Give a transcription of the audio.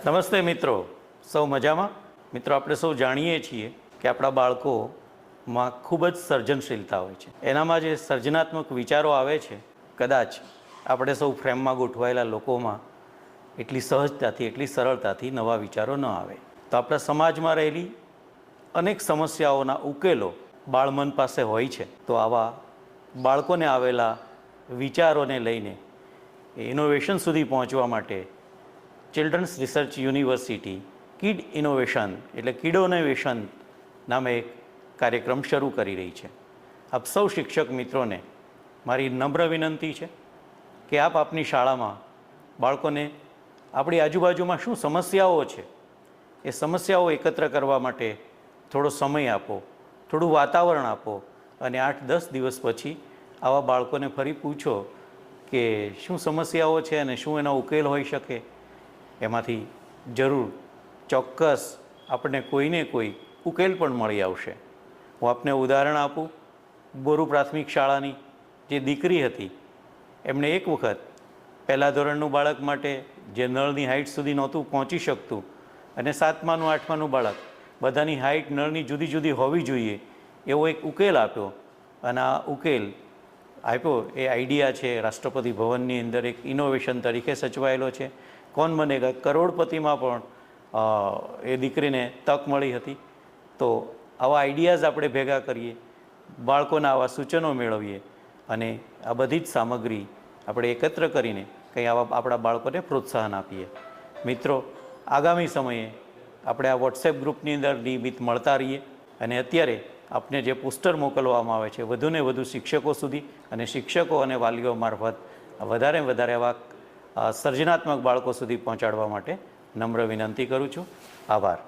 નમસ્તે મિત્રો, સૌ મજામાં? મિત્રો, આપણે સૌ જાણીએ છીએ કે આપણા બાળકોમાં ખૂબ જ સર્જનશીલતા હોય છે. એનામાં જે સર્જનાત્મક વિચારો આવે છે, કદાચ આપણે સૌ ફ્રેમમાં ગોઠવાયેલા લોકોમાં એટલી સહજતાથી, એટલી સરળતાથી નવા વિચારો ન આવે. તો આપણા સમાજમાં રહેલી અનેક સમસ્યાઓના ઉકેલો બાળમન પાસે હોય છે. તો આવા બાળકોને આવેલા વિચારોને લઈને ઇનોવેશન સુધી પહોંચવા માટે children's research university kid innovation એટલે કિડોનોવેશન નામે એક કાર્યક્રમ શરૂ કરી રહી છે. આપ સૌ શિક્ષક મિત્રોને મારી નમ્ર વિનંતી છે કે આપ આપની શાળામાં બાળકોને આપણી આજુબાજુમાં શું સમસ્યાઓ છે એ સમસ્યાઓ એકત્ર કરવા માટે થોડો સમય આપો, થોડું વાતાવરણ આપો અને 8-10 દિવસ પછી આવા બાળકોને ફરી પૂછો કે શું સમસ્યાઓ છે અને શું એનો ઉકેલ હોઈ શકે. એમાંથી જરૂર ચોક્કસ આપણને કોઈને કોઈ ઉકેલ પણ મળી આવશે. હું આપને ઉદાહરણ આપું. બોરુ પ્રાથમિક શાળાની જે દીકરી હતી, એમણે એક વખત પહેલાં ધોરણનું બાળક માટે જે નળની હાઇટ સુધી નહોતું પહોંચી શકતું અને 7માનું 8માનું બાળક બધાની હાઇટ નળની જુદી જુદી હોવી જોઈએ એવો એક ઉકેલ આપ્યો. અને આ ઉકેલ આપ્યો એ આઈડિયા છે રાષ્ટ્રપતિ ભવનની અંદર એક ઇનોવેશન તરીકે સચવાયેલો છે. કોણ બનેગા કરોડપતિમાં પણ એ દીકરીને તક મળી હતી. તો આવા આઈડિયાઝ આપણે ભેગા કરીએ, બાળકોના આવા સૂચનો મેળવીએ અને આ બધી જ સામગ્રી આપણે એકત્ર કરીને કંઈ આવા આપણા બાળકોને પ્રોત્સાહન આપીએ. મિત્રો, આગામી સમયે આપણે આ વોટ્સએપ ગ્રુપની અંદર નિયમિત મળતા રહીએ અને અત્યારે આપને જે પોસ્ટર મોકલવામાં આવે છે વધુને વધુ શિક્ષકો સુધી અને શિક્ષકો અને વાલીઓ મારફત વધારે વધારે આવા સર્જનાત્મક બાળકો સુધી પહોંચાડવા માટે નમ્ર વિનંતી કરું છું. આભાર.